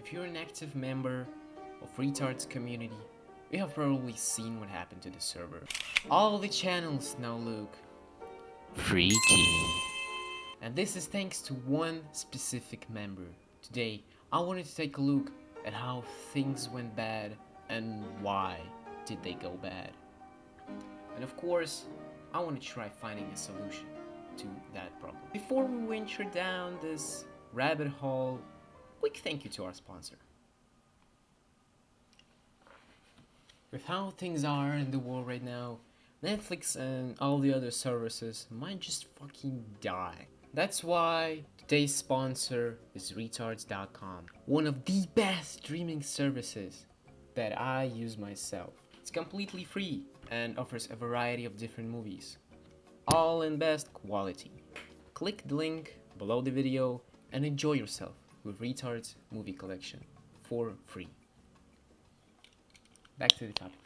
If you're an active member of Retards community, you have probably seen what happened to the server. All the channels now look freaky. And this is thanks to one specific member. Today, I wanted to take a look at how things went bad and why did they go bad. And of course, I want to try finding a solution to that problem. Before we venture down this rabbit hole, quick thank you to our sponsor. With how things are in the world right now, Netflix and all the other services might just fucking die. That's why today's sponsor is Retards.com, one of the best streaming services that I use myself. It's completely free and offers a variety of different movies, all in best quality. Click the link below the video and enjoy yourself with Retards movie collection for free. Back to the topic.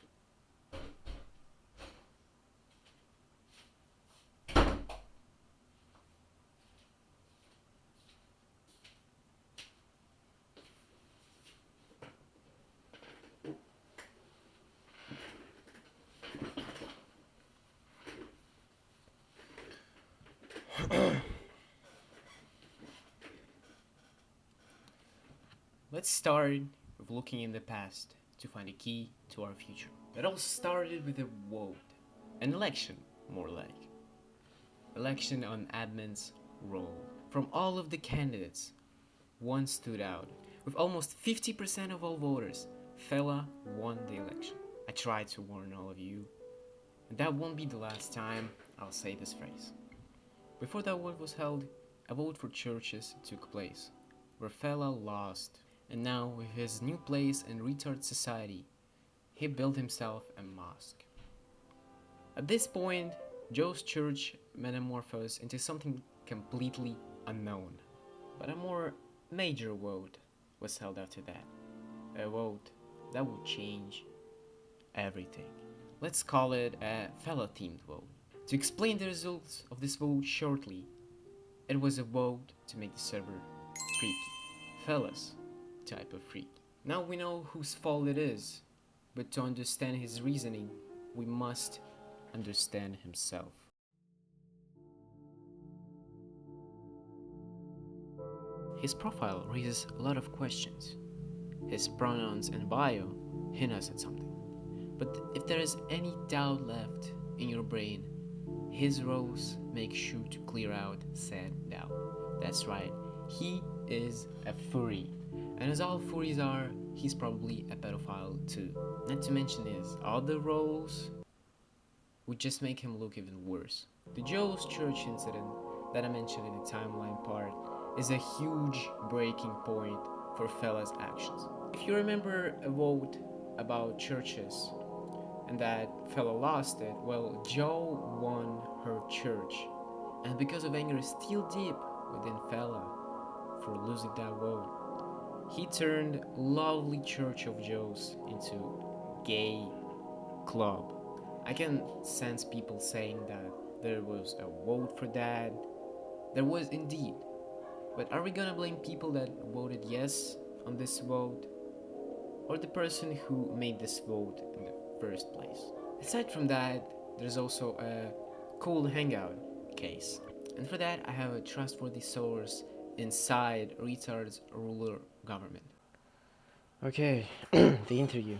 Let's start with looking in the past to find a key to our future. It all started with a vote, an election, more like. Election on admin's role. From all of the candidates, one stood out. With almost 50% of all voters, Fela won the election. I tried to warn all of you, and that won't be the last time I'll say this phrase. Before that vote was held, a vote for churches took place, where Fela lost. And now, with his new place in retard society, he built himself a mosque. At this point, Joe's church metamorphosed into something completely unknown. But a more major vote was held after that. A vote that would change everything. Let's call it a Fela-themed vote. To explain the results of this vote shortly, it was a vote to make the server freaky. Fela's type of freak. Now we know whose fault it is, but to understand his reasoning, we must understand himself. His profile raises a lot of questions. His pronouns and bio hint us at something. But if there is any doubt left in your brain, his roles make sure to clear out said doubt. That's right, he is a furry. And as all furries are, he's probably a pedophile too. Not to mention his other roles would just make him look even worse. The Joe's Church incident that I mentioned in the timeline part is a huge breaking point for Fela's actions. If you remember a vote about churches and that Fela lost it, well, Joe won her church. And because of anger still deep within Fela for losing that vote, he turned lovely Church of Joe's into gay club. I can sense people saying that there was a vote for that. There was indeed. But are we gonna blame people that voted yes on this vote? Or the person who made this vote in the first place? Aside from that, there's also a cool hangout case. And for that, I have a trustworthy source inside Retard's ruler government. Okay, the interview.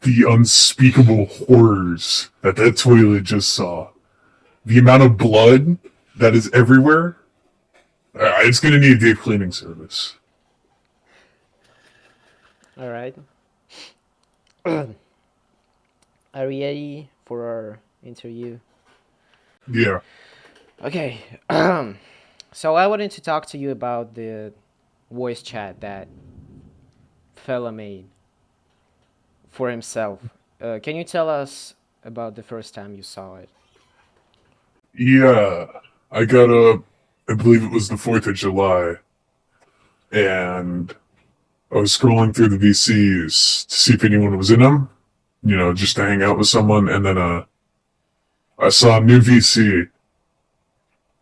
The unspeakable horrors that toilet just saw. The amount of blood that is everywhere. It's gonna need a deep cleaning service. Alright. Are we ready for our interview? Yeah. Okay. So I wanted to talk to you about the voice chat that Fela made for himself. Can you tell us about the first time you saw it? Yeah. I got up, I believe it was the 4th of July, and I was scrolling through the VCs to see if anyone was in them, just to hang out with someone. And then I saw a new VC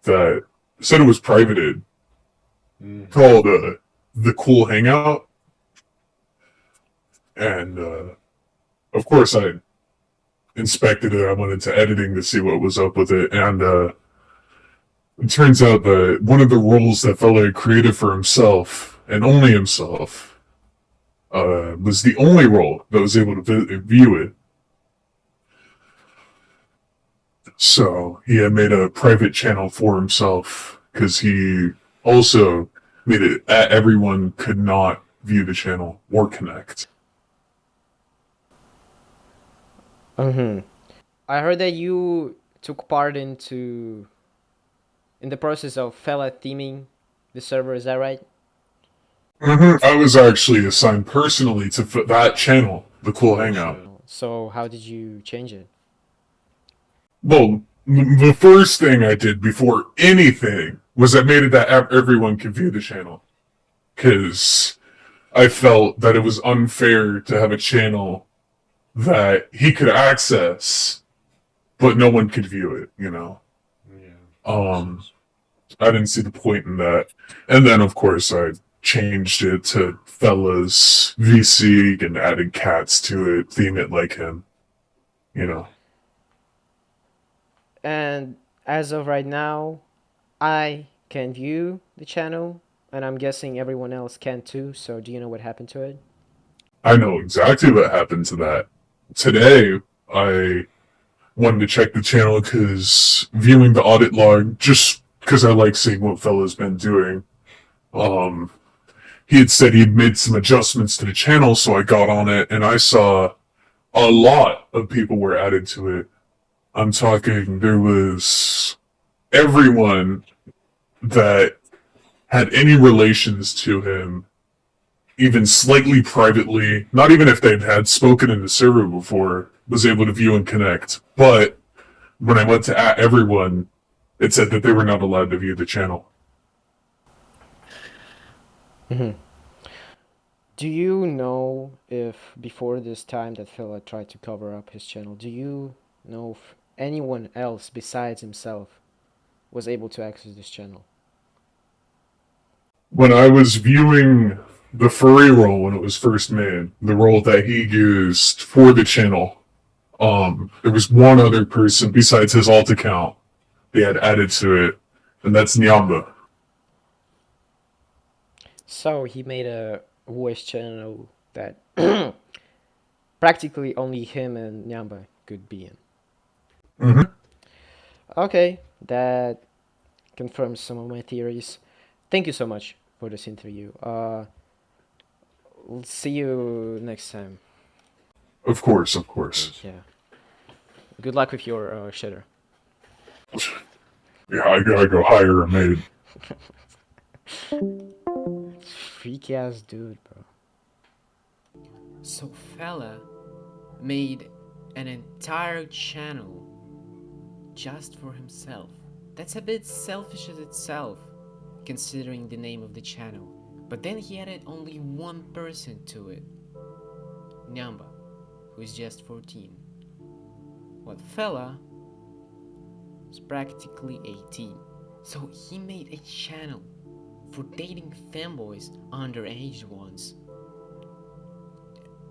that said it was privated called the Cool Hangout, and of course I inspected it. I went into editing to see what was up with it, and it turns out that one of the roles that fella had created for himself and only himself was the only role that was able to view it. So he had made a private channel for himself because he also made it everyone could not view the channel or connect. Mm-hmm. I heard that you took part in the process of fella theming the server. Is that right? I was actually assigned personally to that channel, the Cool Hangout. So how did you change it? Well, the first thing I did before anything was I made it that everyone could view the channel. Because I felt that it was unfair to have a channel that he could access, but no one could view it, I didn't see the point in that. And then, of course, I changed it to Fella's VC and added cats to it, theme it like him, you know. And as of right now, I can view the channel, and I'm guessing everyone else can too. So do you know what happened to it? I know exactly what happened to that. Today, I wanted to check the channel because viewing the audit log, just because I like seeing what Fella's been doing, um, he had said he'd made some adjustments to the channel, so I got on it and I saw a lot of people were added to it. I'm talking, there was everyone that had any relations to him, even slightly privately, not even if they'd had spoken in the server before, was able to view and connect. But when I went to at everyone, it said that they were not allowed to view the channel. Mm-hmm. Do you know if before this time that fella tried to cover up his channel, do you know if anyone else besides himself was able to access this channel? When I was viewing the furry role when it was first made, the role that he used for the channel, there was one other person besides his alt account they had added to it, and that's Nyamba. So he made a voice channel that practically only him and Nyamba could be in. Mm-hmm. Okay, that confirms some of my theories. Thank you so much for this interview. We'll see you next time. Of course, of course. Yeah. Good luck with your shitter. Yeah, I gotta go hire a maid. Freaky ass dude, bro. So fella made an entire channel just for himself. That's a bit selfish as itself, considering the name of the channel. But then he added only one person to it, Nyamba, who is just 14. What fella is practically 18. So he made a channel for dating fanboys, underage ones,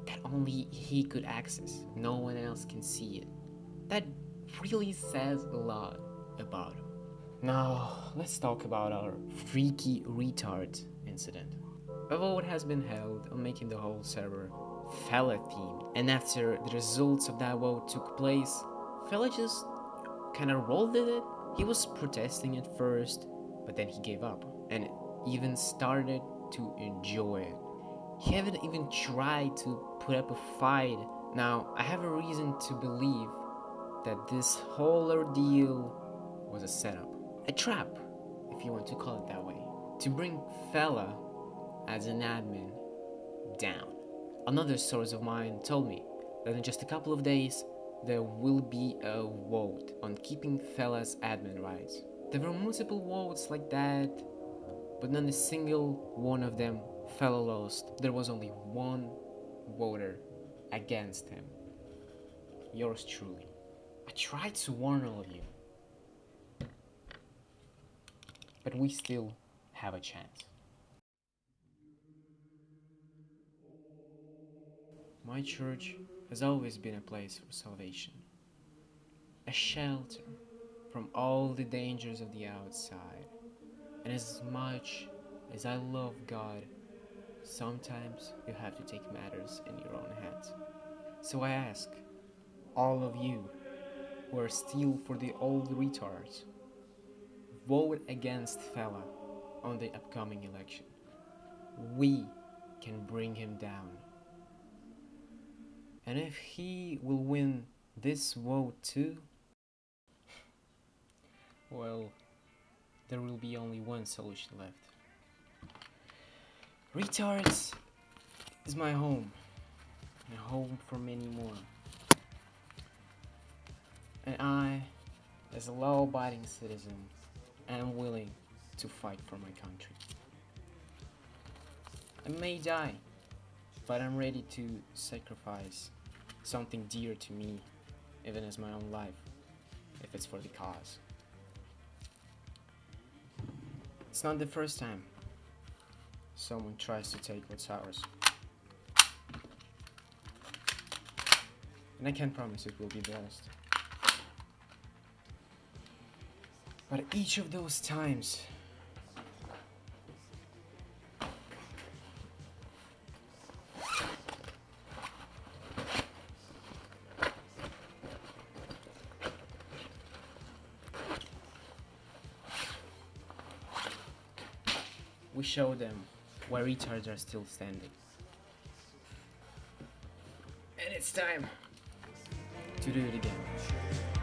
that only he could access. No one else can see it. That really says a lot about him. Now, let's talk about our freaky retard incident. A vote has been held on making the whole server fella themed, and after the results of that vote took place, fella just kinda rolled with it. He was protesting at first, but then he gave up and even started to enjoy it. He haven't even tried to put up a fight. Now, I have a reason to believe that this whole ordeal was a setup, a trap, if you want to call it that way, to bring fella as an admin down. Another source of mine told me that in just a couple of days there will be a vote on keeping fella's admin rights. There were multiple votes like that, but not a single one of them fella lost. There was only one voter against him. yours truly. I tried to warn all of you, but we still have a chance. My church has always been a place for salvation, a shelter from all the dangers of the outside. And as much as I love God, sometimes you have to take matters in your own hands. So I ask all of you who are still for the old retards, vote against Fella on the upcoming election. We can bring him down. And if he will win this vote too, well, there will be only one solution left. Retards is my home, and a home for many more. And I, as a law-abiding citizen, am willing to fight for my country. I may die, but I'm ready to sacrifice something dear to me, even as my own life, if it's for the cause. It's not the first time someone tries to take what's ours. And I can't promise it will be the last. But each of those times, we show them why retards are still standing. And it's time to do it again.